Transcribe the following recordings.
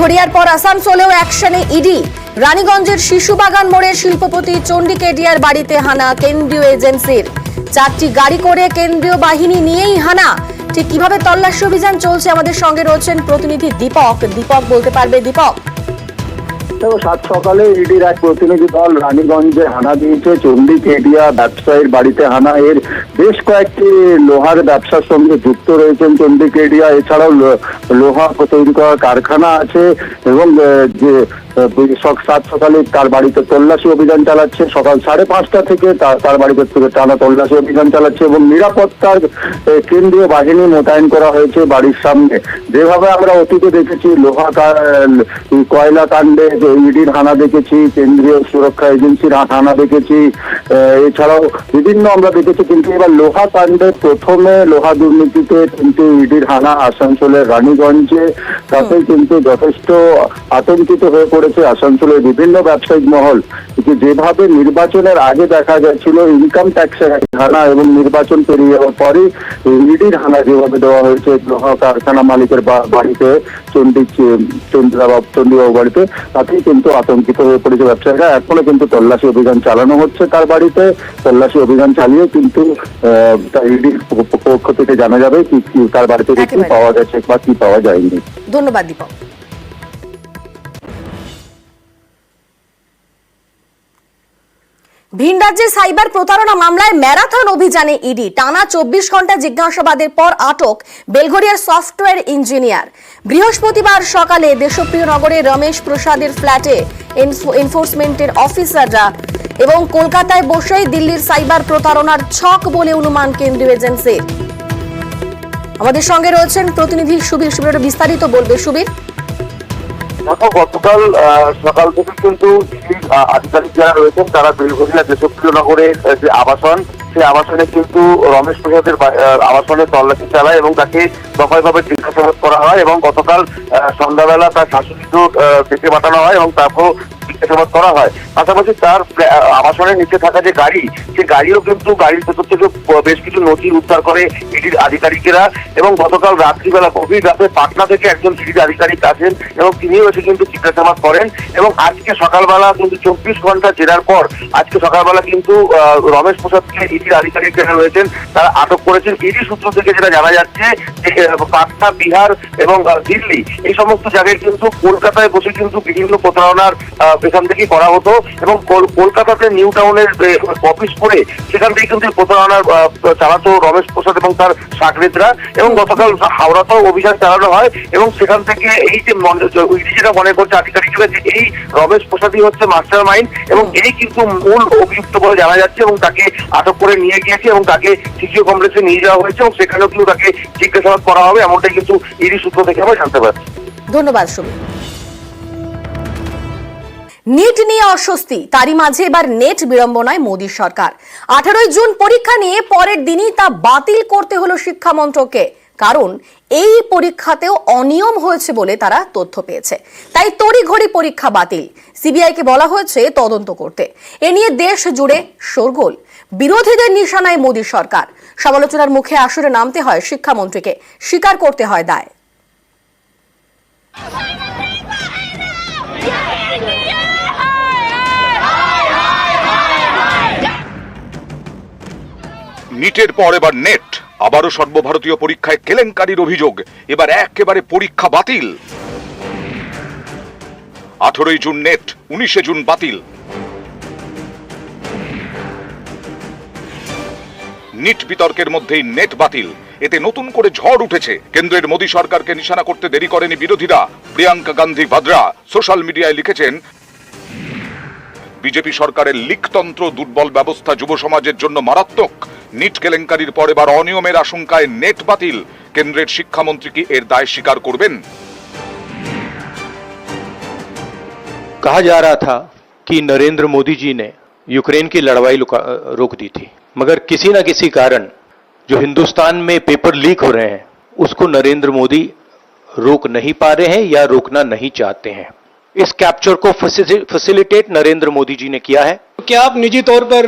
ঘড়িয়ার পর আসানসোলেও অ্যাকশনে ইডি। রানীগঞ্জের শিশুবাগান মোড়ের শিল্পপতি চণ্ডী কেডিয়ার বাড়িতে হানা কেন্দ্রীয় এজেন্সির। 4টি গাড়ি করে কেন্দ্রীয় বাহিনী নিয়েই হানা। ঠিক কিভাবে তল্লাশি অভিযান চলছে, আমাদের সঙ্গে রয়েছেন প্রতিনিধি দীপক। দীপক, বলতে পারবে দীপক? সাত সকালে ইডির এক প্রতিনিধি দল রানীগঞ্জে হানা দিয়েছে। চণ্ডী কেডিয়া ব্যবসায়ীর বাড়িতে হানা। এর বেশ কয়েকটি লোহার ব্যবসার সঙ্গে যুক্ত রয়েছেন চণ্ডী কেডিয়া। এছাড়াও লোহা তৈরি করার কারখানা আছে এবং যে সাত সকালে তার বাড়িতে তল্লাশি অভিযান চালাচ্ছে। সকাল 5:30 থেকে তার বাড়িতে টানা তল্লাশি অভিযান চালাচ্ছে এবং নিরাপত্তার কেন্দ্রীয় বাহিনী মোতায়েন করা হয়েছে বাড়ির সামনে। যেভাবে আমরা অতীতে দেখেছি কয়লা কাণ্ডে ইডির হানা দেখেছি, কেন্দ্রীয় সুরক্ষা এজেন্সির হানা দেখেছি, এছাড়াও বিভিন্ন আমরা দেখেছি, কিন্তু এবার লোহা কাণ্ডে প্রথমে লোহা দুর্নীতিতে কিন্তু ইডির হানা আসানসোলের রানীগঞ্জে। তাতে কিন্তু যথেষ্ট আতঙ্কিত হয়ে পড়েছে আসানসোলের বিভিন্ন ব্যবসায়িক মহল। যেভাবে নির্বাচনের আগে দেখা যাচ্ছিল ইনকাম ট্যাক্সের হানা এবং নির্বাচন পেরিয়ে যাওয়ার পরে ইডির হানা যেভাবে দেওয়া হয়েছে লোহা কারখানা মালিকের বাড়িতে, চণ্ডীবাবু বাড়িতে, তাতেই কিন্তু আতঙ্কিত হয়ে পড়েছে ব্যবসায়ীরা। এখনো কিন্তু তল্লাশি অভিযান চালানো হচ্ছে তার বাড়িতে। তল্লাশি অভিযান চালিয়ে কিন্তু ইডির পক্ষ থেকে জানা যাবে কি তার বাড়িতে কি পাওয়া গেছে বা কি পাওয়া যায়নি। ধন্যবাদ দীপক। ভিন রাজ্যে সাইবার প্রতারণা মামলায় ম্যারাথন অভিযানে ইডি। টানা 24 ঘন্টা জিজ্ঞাসাবাদের পর আটক বেলঘরিয়ার সফটওয়্যার ইঞ্জিনিয়ার। বৃহস্পতিবার সকালে দেশপ্রিয় নগরের রমেশ প্রসাদের ফ্ল্যাটে এনফোর্সমেন্টের অফিসাররা এবং কলকাতায় বসেই দিল্লির সাইবার প্রতারণার ছক বলে অনুমান কেন্দ্রীয় এজেন্সির। আমাদের সঙ্গে রয়েছেন প্রতিনিধি সুবীর। সুবীর বিস্তারিত বলবে। সুবীর, গতকাল সকাল থেকে কিন্তু আধিকারিক যারা রয়েছেন তারা বেলঘরিয়া দেশপ্রিয় নগরের যে আবাসন, সেই আবাসনে কিন্তু রমেশ প্রসাদের আবাসনে তল্লাশি চালায় এবং তাকে দফায় জিজ্ঞাসাবাদ করা হয় এবং গতকাল সন্ধ্যাবেলা তার শাশুড়িকেও ডেকে পাঠানো হয় এবং তারপর জিজ্ঞাসাবাদ করা হয়। পাশাপাশি তার আবাসনের নিচে থাকা যে গাড়ি, সে গাড়িও কিন্তু গাড়ির ভেতর থেকে বেশ কিছু নথি উদ্ধার করে ইডির আধিকারিকেরা এবং গতকাল রাত্রিবেলা গভীর রাতে পাটনা থেকে একজন ইডির আধিকারিক আসেন এবং তিনিও এসে কিন্তু জিজ্ঞাসাবাদ করেন এবং আজকে সকালবেলা কিন্তু 24 ঘন্টা জেরার পর আজকে সকালবেলা কিন্তু রমেশ প্রসাদকে ইডির আধিকারিক যারা রয়েছেন তারা আটক করেছেন। ইডি সূত্র থেকে যেটা জানা যাচ্ছে যে পাটনা, বিহার এবং দিল্লি এই সমস্ত জায়গায় কিন্তু কলকাতায় বসে কিন্তু বিভিন্ন প্রতারণার এখান থেকে করা হতো এবং কলকাতাতে নিউ টাউনের অফিস করে সেখান থেকে কিন্তু প্রতারণার চালাতো রমেশ প্রসাদ এবং তার সাকরেদরা এবং গতকাল হাওড়াতেও অভিযান চালানো হয় এবং সেখান থেকে এই যে যেটা মনে করছে আধিকারিকরা যে এই রমেশ প্রসাদই হচ্ছে মাস্টার মাইন্ড এবং এই কিন্তু মূল অভিযুক্ত বলে জানা যাচ্ছে এবং তাকে আটক করে নিয়ে গিয়েছে এবং তাকে সিজিও কমপ্লেক্সে নিয়ে যাওয়া হয়েছে এবং সেখানেও কিন্তু তাকে জিজ্ঞাসাবাদ করা হবে, এমনটাই কিন্তু ইডি সূত্র থেকে আমরা জানতে পারছি। ধন্যবাদ সুবীর। নিট নিয়ে অস্বস্তি, তারই মাঝে এবার নেট বিড়ম্বনায় মোদী সরকার। 18 জুন পরীক্ষা নিয়ে পরের দিনই তা বাতিল করতে হলো শিক্ষা মন্ত্রককে, কারণ এই পরীক্ষাতেও অনিয়ম হয়েছে বলে তারা তথ্য পেয়েছে। তাই তড়িঘড়ি পরীক্ষা বাতিল। সিবিআইকে বলা হয়েছে তদন্ত করতে। এ নিয়ে দেশ জুড়ে শোরগোল। বিরোধীদের নিশানায় মোদী সরকার। সমালোচনার মুখে আসরে নামতে হয় শিক্ষামন্ত্রীকে, স্বীকার করতে হয় দায়। নিটের পর এবার নেট, আবারও সর্বভারতীয় পরীক্ষায় কেলেঙ্কারির অভিযোগ। এবার একেবারে পরীক্ষা বাতিল। 18 জুন নেট, 19 জুন বাতিল। নিট বিতর্কের মধ্যেই নেট বাতিল। এতে নতুন করে ঝড় উঠেছে। কেন্দ্রের মোদী সরকারকে নিশানা করতে দেরি করেনি বিরোধীরা। প্রিয়াঙ্কা গান্ধী ভাদ্রা সোশ্যাল মিডিয়ায় লিখেছেন, বিজেপি সরকারের লিকতন্ত্র, দুর্বল ব্যবস্থা যুব সমাজের জন্য মারাত্মক। নিট কেলেঙ্কারির পর এবার অনিয়মের আশঙ্কায় নেট বাতিল। কেন্দ্রের শিক্ষামন্ত্রী কি এর দায় স্বীকার করবেন? कहा जा रहा था कि नरेंद्र मोदी जी ने यूक्रेन की लड़ाई रोक दी थी, मगर किसी न किसी कारण जो हिंदुस्तान में पेपर लीक हो रहे हैं उसको नरेंद्र मोदी रोक नहीं पा रहे हैं या रोकना नहीं चाहते हैं। इस कैप्चर को फैसिलिटेट नरेंद्र मोदी जी ने किया है। क्या आप निजी तौर पर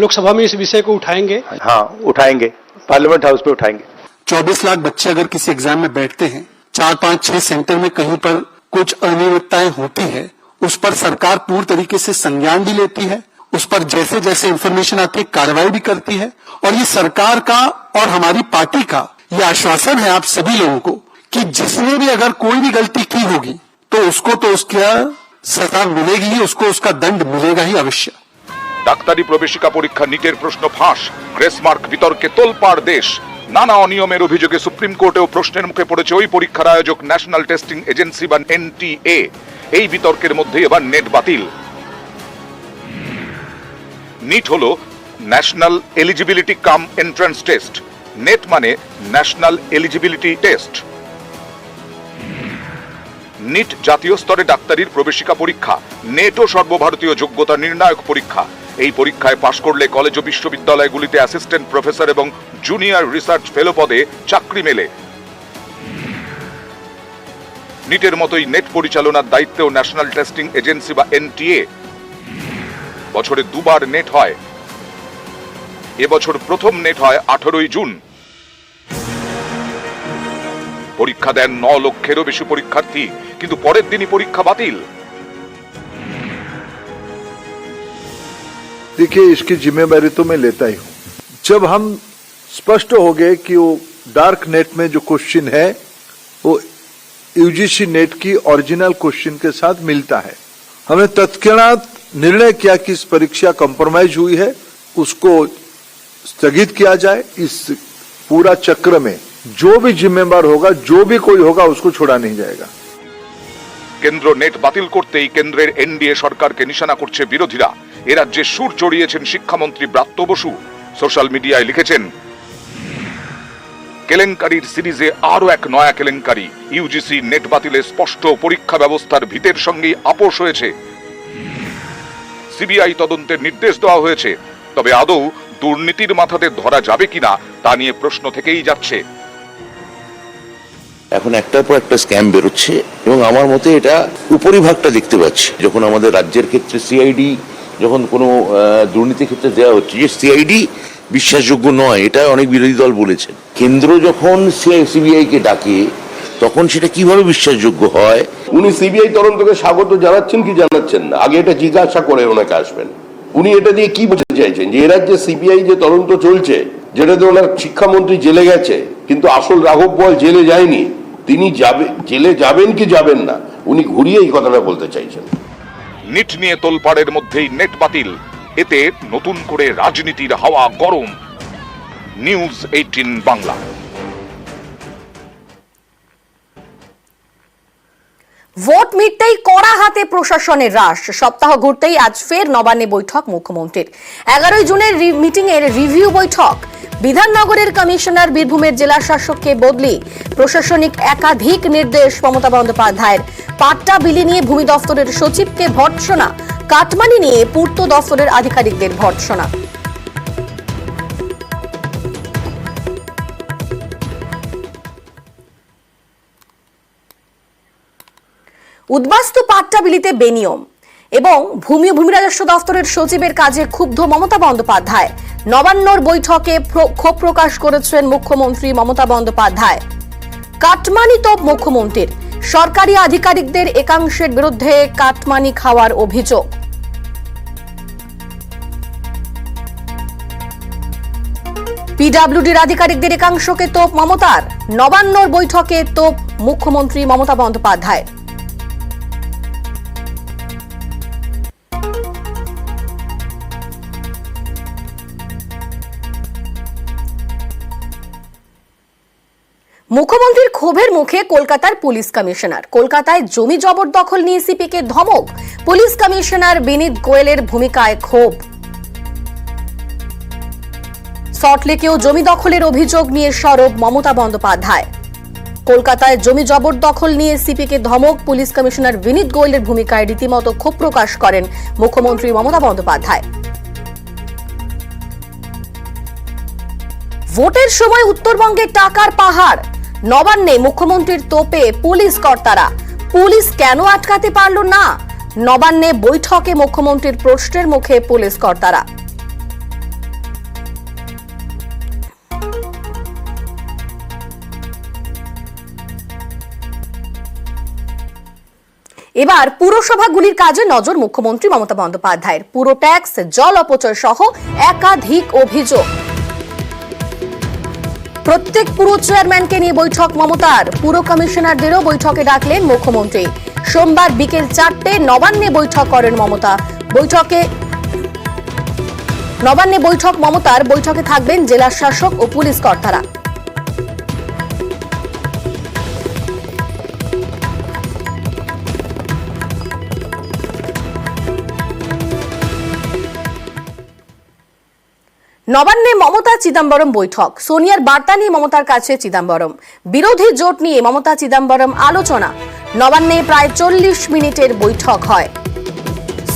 लोकसभा में इस विषय को उठाएंगे? हाँ, उठाएंगे, पार्लियामेंट हाउस पे उठाएंगे। 24 लाख बच्चे अगर किसी एग्जाम में बैठते हैं, 4, 5, 6 सेंटर में कहीं पर कुछ अनियमितताएं होती है उस पर सरकार पूर्ण तरीके से संज्ञान भी लेती है, उस पर जैसे जैसे इंफॉर्मेशन आती है कार्रवाई भी करती है। और ये सरकार का और हमारी पार्टी का ये आश्वासन है आप सभी लोगों को कि जिसने भी अगर कोई भी गलती की होगी तो उसको तो उसका सजा मिलेगी ही, उसको उसका दंड मिलेगा ही अवश्य। ডাক্তারি প্রবেশিকা পরীক্ষা নিটের প্রশ্ন ফাঁস, গ্রেসমার্ক বিতর্কে তোলপাড় দেশ। নানা অনিয়মের অভিযোগে সুপ্রিম কোর্টেও প্রশ্নের মুখে পড়েছে ওই পরীক্ষার আয়োজক ন্যাশনাল টেস্টিং এজেন্সি বা এনটিএ। এই বিতর্কের মধ্যে এবার নেট বাতিল। নিট হলো ন্যাশনাল এলিজিবিলিটি কাম এন্ট্রান্স টেস্ট, নেট মানে ন্যাশনাল এলিজিবিলিটি টেস্ট। নিট জাতীয় স্তরে ডাক্তারির প্রবেশিকা পরীক্ষা, নেটও সর্বভারতীয় যোগ্যতা নির্ণায়ক পরীক্ষা। এই পরীক্ষায় পাশ করলে কলেজ ও বিশ্ববিদ্যালয়গুলিতে অ্যাসিস্ট্যান্ট প্রফেসর এবং জুনিয়র রিসার্চ ফেলো পদে চাকরি মেলে। নিটের মতোই নেট পরিচালনার দায়িত্বেও ন্যাশনাল টেস্টিং এজেন্সি বা এনটিএ। বছরে দুবার নেট হয়, এবছর প্রথম নেট হয় 18 জুন। পরীক্ষা দেন 9 লক্ষেরও বেশি পরীক্ষার্থী, কিন্তু পরের দিনই পরীক্ষা বাতিল। देखिए, इसकी जिम्मेदारी तो मैं लेता ही हूं। जब हम स्पष्ट हो गए कि वो डार्क नेट में जो क्वेश्चन है वो यूजीसी नेट की ओरिजिनल क्वेश्चन के साथ मिलता है, हमने तत्क्षणात निर्णय किया कि इस परीक्षा कॉम्प्रोमाइज हुई है, उसको स्थगित किया जाए। इस पूरा चक्र में जो भी जिम्मेदार होगा, जो भी कोई होगा, उसको छोड़ा नहीं जाएगा। কেন্দ্র নেট বাতিল করতেই কেন্দ্রের এনডিএ সরকারকে নিশানা করছে বিরোধীরা। এ রাজ্যে সুর চড়িয়েছেন শিক্ষামন্ত্রী ব্রাত্য বসু। সোশ্যাল মিডিয়ায় লিখেছেন, কেলেঙ্কারির সিরিজে আরো এক নয়া কেলেঙ্কারি। ইউজিসি নেট বাতিলে স্পষ্ট পরীক্ষা ব্যবস্থার ভিতের সঙ্গেই আপোষ হয়েছে। সিবিআই তদন্তের নির্দেশ দেওয়া হয়েছে, তবে আদৌ দুর্নীতির মাথাতে ধরা যাবে কিনা তা নিয়ে প্রশ্ন থেকেই যাচ্ছে। এখন একটার পর একটা স্ক্যাম বেরোচ্ছে এবং আমার মতে এটা উপরিভাগটা দেখতে পাচ্ছি। যখন আমাদের রাজ্যের ক্ষেত্রে সিআইডি যখন কোনো দুর্নীতির ক্ষেত্রে দেওয়া হচ্ছে, যে সিআইডি বিশ্বাসযোগ্য নয়, এটা অনেক বিরোধী দল বলেছেন। কেন্দ্র যখন সিবিআই কে ডাকে তখন সেটা কিভাবে বিশ্বাসযোগ্য হয়? উনি সিবিআই তদন্তকে স্বাগত জানাচ্ছেন কি জানাচ্ছেন না, আগে এটা জিজ্ঞাসা করে ওনাকে আসবেন। উনি এটা দিয়ে কি বলতে চাইছেন যে এ রাজ্যে সিবিআই যে তদন্ত চলছে, যেটাতে ওনার শিক্ষামন্ত্রী জেলে গেছে কিন্তু আসল রাঘব বোয়াল জেলে যায়নি, তিনি জেলে যাবেন কি যাবেন না, উনি ঘুরিয়ে এই কথাটা বলতে চাইছেন। নিট নিয়ে তোলপাড়ের মধ্যেই নেট বাতিল, এতে নতুন করে রাজনীতির হাওয়া গরম। নিউজ 18 বাংলা। ভোট মিটতেই কড়া হাতে প্রশাসনের হ্রাস। সপ্তাহ ঘুরতেই আজ ফের নবান্নে বৈঠক মুখ্যমন্ত্রীর। 11 জুনের মিটিং এর রিভিউ বৈঠক। বিধাননগরের কমিশনার বীরভূমের জেলা শাসককে বদলি, প্রশাসনিক একাধিক নির্দেশ মমতা বন্দ্যোপাধ্যায়ের। পাট্টা বিলি নিয়ে ভূমি দফতরের সচিবকে ভর্ৎসনা, কাটমানি নিয়ে পূর্ত দফতরের আধিকারিকদের ভর্ৎসনা। উদ্বাস্তু পাট্টা বিলিতে বেনিয়ম এবং ভূমি ও ভূমি রাজস্ব দফতরের সচিবের কাজে ক্ষুব্ধ মমতা বন্দ্যোপাধ্যায়। নবান্নর বৈঠকে ক্ষোভ প্রকাশ করেছেন মুখ্যমন্ত্রী মমতা বন্দ্যোপাধ্যায়। কাটমানি তোপ মুখ্যমন্ত্রীর, সরকারি আধিকারিকদের একাংশের বিরুদ্ধে কাটমানি খাওয়ার অভিযোগ। পিডব্লিউডির আধিকারিকদের একাংশকে তোপ মমতার। নবান্নর বৈঠকে তোপ মুখ্যমন্ত্রী মমতা বন্দ্যোপাধ্যায়। মুখ্যমন্ত্রীর ক্ষোভের মুখে কলকাতার পুলিশ কমিশনার। কলকাতায় জমি জবরদখল নিয়ে সিপিকে ধমক, পুলিশ কমিশনার বিনীত গোয়েলের ভূমিকায় ক্ষোভ। সল্টলেকেও জমি দখলের অভিযোগ নিয়ে সরব মমতা বন্দ্যোপাধ্যায়। কলকাতায় জমি জবরদখল নিয়ে সিপিকে ধমক, পুলিশ কমিশনার বিনীত গোয়েলের ভূমিকায় রীতিমতো ক্ষোভ প্রকাশ করেন মুখ্যমন্ত্রী মমতা বন্দ্যোপাধ্যায়। ভোটের সময় উত্তরবঙ্গে টাকার পাহাড়, নবান্নে মুখ্যমন্ত্রীর তোপে পুলিশ কর্তারা। পুলিশ কেন আটকাতে পারল না? নবান্নে বৈঠকে মুখ্যমন্ত্রীর প্রশ্নের মুখে পুলিশ কর্তারা। এবার পুরসভাগুলির কাজে নজর মুখ্যমন্ত্রী মমতা বন্দ্যোপাধ্যায়ের। পুরো ট্যাক্স, জল অপচয় সহ একাধিক অভিযোগ। প্রত্যেক পুর চেয়ারম্যানকে নিয়ে বৈঠক মমতার। পুর কমিশনারদেরও বৈঠকে ডাকলেন মুখ্যমন্ত্রী। সোমবার বিকেল 4টে নবান্নে বৈঠক করেন মমতা। নবান্নে বৈঠক মমতার। বৈঠকে থাকবেন জেলা শাসক ও পুলিশ কর্তারা। নবান্নে মমতা চিদম্বরম বৈঠক। সোনিয়ার বার্তা নিয়ে মমতার কাছে চিদম্বরম। বিরোধী জোট নিয়ে মমতা চিদম্বরম আলোচনা। নবান্নে প্রায় 40 মিনিটের বৈঠক হয়।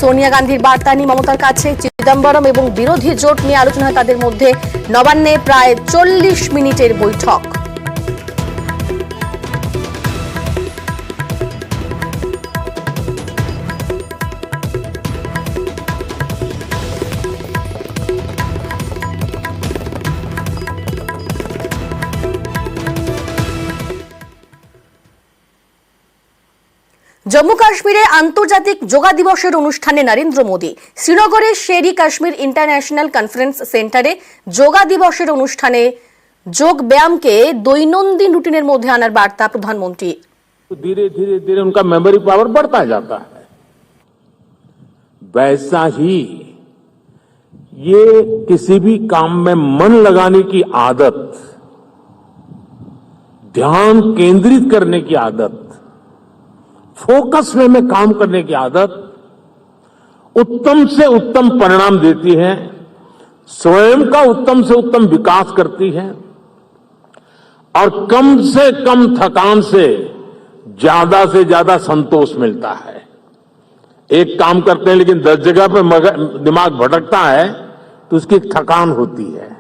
সোনিয়া গান্ধীর বার্তা নিয়ে মমতার কাছে চিদম্বরম এবং বিরোধী জোট নিয়ে আলোচনা হয় তাদের মধ্যে। নবান্নে প্রায় 40 মিনিটের বৈঠক। জম্মু কাশ্মীরে আন্তর্জাতিক যোগা দিবসের অনুষ্ঠানে নরেন্দ্র মোদী। শ্রীনগরের শেরি কাশ্মীর ইন্টারন্যাশনাল কনফারেন্স সেন্টারে যোগা দিবসের অনুষ্ঠানে যোগ ব্যায়ামকে দৈনন্দিন রুটিনের মধ্যে আনার বার্তা প্রধানমন্ত্রী। धीरे धीरे धीरे उनका मेमोरी पावर बढ़ता जाता है। वैसा ही ये किसी भी काम में मन लगाने की आदत, ध्यान केंद्रित करने की आदत, फोकस में काम करने की आदत उत्तम से उत्तम परिणाम देती है, स्वयं का उत्तम से उत्तम विकास करती है और कम से कम थकान से ज्यादा संतोष मिलता है। एक काम करते हैं लेकिन 10 जगह पे दिमाग भटकता है तो उसकी थकान होती है।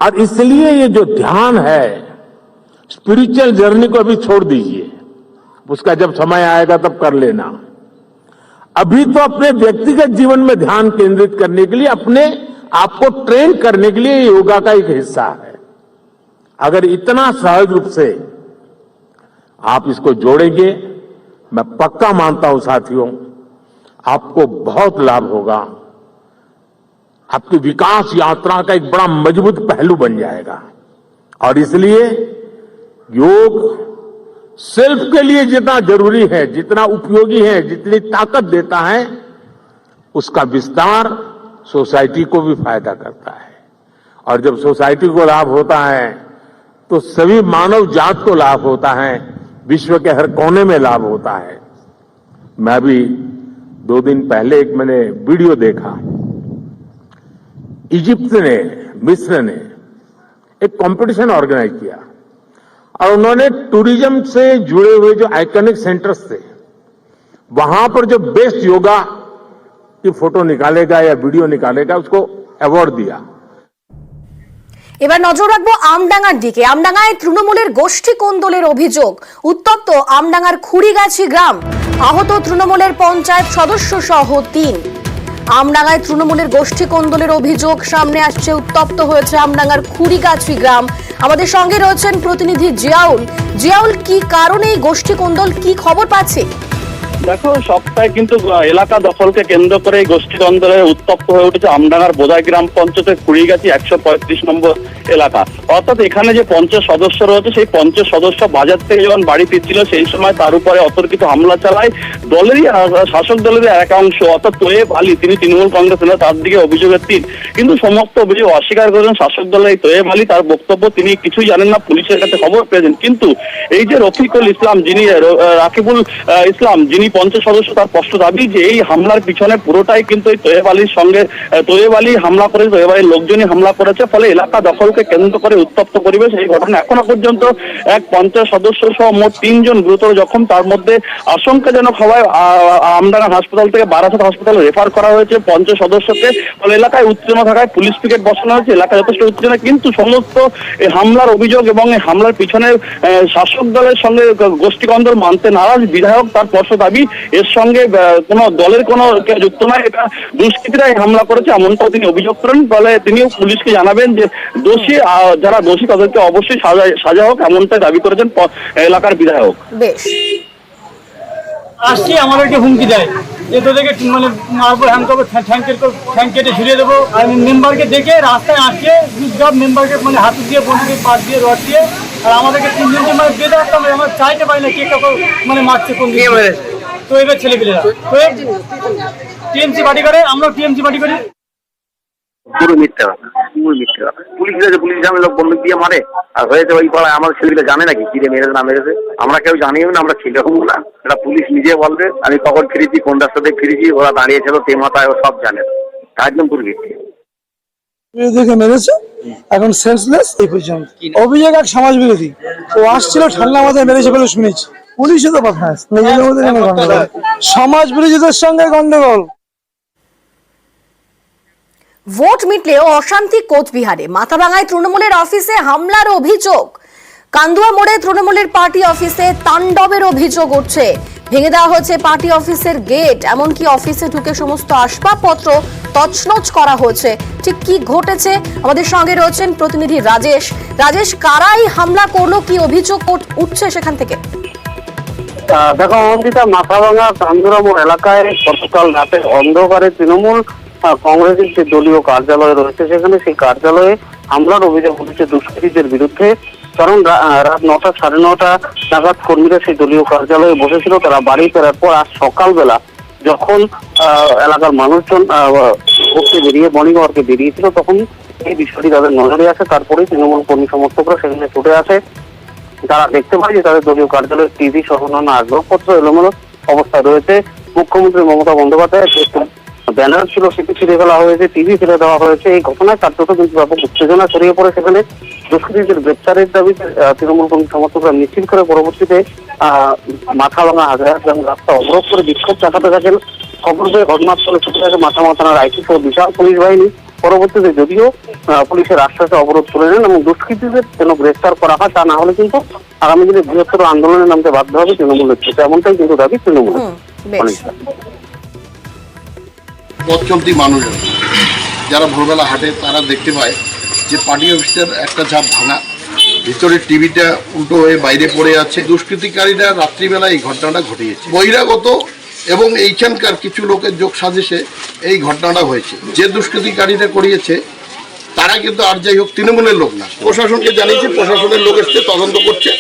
और इसलिए ये जो ध्यान है, स्पिरिचुअल जर्नी को अभी छोड़ दीजिए, उसका जब समय आएगा तब कर लेना। अभी तो अपने व्यक्तिगत जीवन में ध्यान केंद्रित करने के लिए, अपने आप को ट्रेन करने के लिए योगा का एक हिस्सा है। अगर इतना सहज रूप से आप इसको जोड़ेंगे, मैं पक्का मानता हूं साथियों, आपको बहुत लाभ होगा। आपकी विकास यात्रा का एक बड़ा मजबूत पहलू बन जाएगा। और इसलिए योग सेल्फ के लिए जितना जरूरी है, जितना उपयोगी है, जितनी ताकत देता है, उसका विस्तार सोसाइटी को भी फायदा करता है। और जब सोसाइटी को लाभ होता है तो सभी मानव जात को लाभ होता है, विश्व के हर कोने में लाभ होता है। मैं अभी 2 दिन पहले एक मैंने वीडियो देखा। इजिप्ट ने, मिस्र ने एक कंपटीशन ऑर्गेनाइज किया और उन्होंने टूरिज्म से जुड़े हुए जो आइकॉनिक सेंटर्स थे, वहां पर जो बेस्ट योगा की फोटो निकालेगा या वीडियो निकालेगा उसको अवार्ड दिया। এবার নজর রাখবো আমডাঙ্গার দিকে। আমডাঙ্গায় তৃণমূলের গোষ্ঠী কোন্দলের অভিযোগ। উত্তপ্ত আমডাঙ্গার খুড়িগাছি গ্রাম। আহত তৃণমূলের পঞ্চায়েত সদস্য সহ 3। আমডাঙ্গায় তৃণমূলের গোষ্ঠী কোন্দলের অভিযোগ সামনে আসছে। উত্তপ্ত হয়েছে আমডাঙ্গার খুড়িগাছি গ্রাম। আমাদের সঙ্গে রয়েছেন প্রতিনিধি জিয়াউল। জিয়াউল, কি কারণে এই গোষ্ঠী কোন্দল, কি খবর পাচ্ছে? দেখো, সপ্তাহে কিন্তু এলাকা দখলকে কেন্দ্র করে এই গোষ্ঠী দ্বন্দ্বে উত্তপ্ত হয়ে উঠেছে আমডাঙ্গার বোদাই গ্রাম পঞ্চায়েতের খুড়িগাছি 135 নম্বর এলাকা। অর্থাৎ এখানে যে পঞ্চায়েত সদস্য রয়েছে, সেই পঞ্চায়েত সদস্য বাজার থেকে যখন বাড়ি ফিরছিল সেই সময় তার উপরে অতর্কিত হামলা চালায় দলেরই, শাসক দলের এক অংশ, অর্থাৎ তোয়েব আলী, তিনি তৃণমূল কংগ্রেস নেতা, তার দিকে অভিযোগের তীর। কিন্তু সমস্ত অভিযোগ অস্বীকার করেছেন শাসক দলের এই তোয়েব আলী। তার বক্তব্য, তিনি কিছুই জানেন না, পুলিশের কাছে খবর পেয়েছেন। কিন্তু এই যে রাকিবুল ইসলাম, যিনি পঞ্চায়েত সদস্য, তার স্পষ্ট দাবি যে এই হামলার পিছনে পুরোটাই কিন্তু এই তোয়েব আলীর সঙ্গে, তোয়েব আলী হামলা করেছে, তোয়েব আলীর লোকজনই হামলা করেছে। ফলে এলাকা দখলকে কেন্দ্র করে উত্তপ্ত পরিবেশ। এই ঘটনা এখনো পর্যন্ত এক পঞ্চায়েত সদস্য সহ মোট 3 জন গুরুতর জখম। তার মধ্যে আশঙ্কাজনক হওয়ায় আমডাঙ্গা হাসপাতাল থেকে বারাসাত হাসপাতালে রেফার করা হয়েছে পঞ্চায়েত সদস্যকে। ফলে এলাকায় উত্তেজনা থাকায় পুলিশ পিকেট বসানো হয়েছে। এলাকায় যথেষ্ট উত্তেজনা, কিন্তু সমস্ত এই হামলার অভিযোগ এবং এই হামলার পিছনে শাসক দলের সঙ্গে গোষ্ঠী কোন্দল মানতে নারাজ বিধায়ক। তার স্পষ্ট দাবি এর সঙ্গে কোন দলের কোনো যুক্ত নয়, এটা দুষ্কৃতীরাই হামলা করেছে, এমনটাও তিনি অভিযোগ করেন। ফলে তিনিও পুলিশকে জানাবেন যে যারা দোষী তাদেরকে অবশ্যই সাজা হোক, এমনটাই দাবি করেছেন এলাকার বিধায়ক। বেশ, আসছে আমাদেরকে হুমকি দেয় যে তোদেরকে মানে মারবো, হ্যাং করবো, ঠ্যাং কেটে ঝুলিয়ে দেবো। আর মেম্বারকে দেখে রাস্তায় আসছে সব মেম্বারকে মানে হাত দিয়ে বন্ধুকে পাশ দিয়ে রড দিয়ে, আর আমাদেরকে 3 দিনকে মানে বেঁধে রাখতাম। আমরা চাইতে পারি না কে কাউকে মানে মারছে কোন দিকে। তো এবার ছেলেপিলেরা তো টিএমসি পার্টি করে, আমরাও টিএমসি পার্টি করি। পুরো মিথ্যা কথা, পুরো মিথ্যা কথা। পুলিশ গেছে, পুলিশ জানে লোক বন্দুক দিয়ে মারে, আর হয়েছে ওই পাড়ায় আমার ছেলেগুলো জানে নাকি কি মেরেছে না মেরেছে? আমরা কেউ জানিও না, আমরা ছেলে হবো না। এটা পুলিশ নিজে বলবে আমি কখন ফিরেছি, কোন রাস্তাতে ফিরেছি, ওরা দাঁড়িয়েছিল তে মাথায়, ও সব জানে। একদম পুরো মিথ্যা। দেখে মেরেছে, এখন সেন্সলেস এই পর্যন্ত। অভিযোগ এক সমাজ বিরোধী, ও আসছিল ঠান্ডা মাথায় মেরেছে বলে শুনেছি। পুলিশও তো কথা নিজেদের মধ্যে সমাজ বিরোধীদের সঙ্গে গন্ডগোল। ভোট মিটলেও অশান্তি কোচবিহারে। মাথাভাঙায় তৃণমূলের অফিসে হামলার অভিযোগ। কান্দুয়া মোড়ে তৃণমূলের পার্টি অফিসে তাণ্ডবের অভিযোগ উঠছে। ভেঙে দেওয়া হয়েছে পার্টি অফিসের গেট, এমনকি অফিসে ঢুকে সমস্ত আসবাবপত্র তছনছ করা হয়েছে। ঠিক কি ঘটেছে, আমাদের সঙ্গে রয়েছেন প্রতিনিধি রাজেশ। রাজেশ, কারাই হামলা করলো, কি অভিযোগ উঠছে সেখান থেকে? দেখো অঙ্কিতা, মাথাভাঙা কান্দুয়া মোড় এলাকায় গতকাল রাতে অন্ধকারে তৃণমূল কংগ্রেসের যে দলীয় কার্যালয় রয়েছে সেখানে সেই কার্যালয়ে হামলার অভিযোগ উঠেছে দুষ্কৃতীদের বিরুদ্ধে। কারণ রাত 9টা 9:30 নাগাদ কর্মীরা সেই দলীয় কার্যালয়ে বসেছিল। তারা বাড়ি ফেরার পর আজ সকালবেলা যখন এলাকার মানুষজন ঘুরতে বেরিয়ে মর্নিং ওয়ার্কে বেরিয়েছিল, তখন এই বিষয়টি তাদের নজরে আসে। তারপরেই তৃণমূল কর্মী সমর্থকরা সেখানে ছুটে আসে। তারা দেখতে পায় যে তাদের দলীয় কার্যালয়ের টিভি সহ অন্যান্য আসবাবপত্র এলোমেলো অবস্থায় রয়েছে। মুখ্যমন্ত্রী মমতা বন্দ্যোপাধ্যায়ের ব্যানার ছিল সেটি ছিঁড়ে ফেলা হয়েছে, টিভি ফেলে দেওয়া হয়েছে। এই ঘটনায় কার্যত কিন্তু ব্যাপক উত্তেজনা ছড়িয়ে পড়ে সেখানে। দুষ্কৃতীদের গ্রেপ্তারের দাবিতে তৃণমূল কর্মী সমর্থকরা মিছিল করে পরবর্তীতে মাথাভাঙা হাজারগ্রাম রাস্তা অবরোধ করে বিক্ষোভ দেখাতে থাকেন। খবর পেয়ে ঘটনাস্থলে ছুটে থাকে মাথাভাঙা থানার আইটি সহ বিশাল পুলিশ বাহিনী। পরবর্তীতে যদিও পুলিশের আশ্বাসে অবরোধ তুলে নেন এবং দুষ্কৃতীদের যেন গ্রেফতার করা হয়, তা না হলে কিন্তু আগামী দিনে বৃহত্তর আন্দোলনে নামতে বাধ্য হবে তৃণমূল নেতৃত্ব। এমনটাই কিন্তু দাবি তৃণমূল। পথ চলতি মানুষজন যারা ভোরবেলা হাঁটে তারা দেখতে পায় যে পার্টি অফিসের একটা ঝাপ ভাঙা, ভিতরে টিভিটা উল্টো হয়ে বাইরে পড়ে আছে। দুষ্কৃতিকারীরা রাত্রিবেলা এই ঘটনাটা ঘটিয়েছে। বহিরাগত এবং এইখানকার কিছু লোকের যোগ সাজেশে এই ঘটনাটা হয়েছে। যে দুষ্কৃতিকারীরা করিয়েছে তারা কিন্তু আর যাই হোক তৃণমূলের লোক না। প্রশাসনকে জানিয়েছে, প্রশাসনের লোক এসে তদন্ত করছে।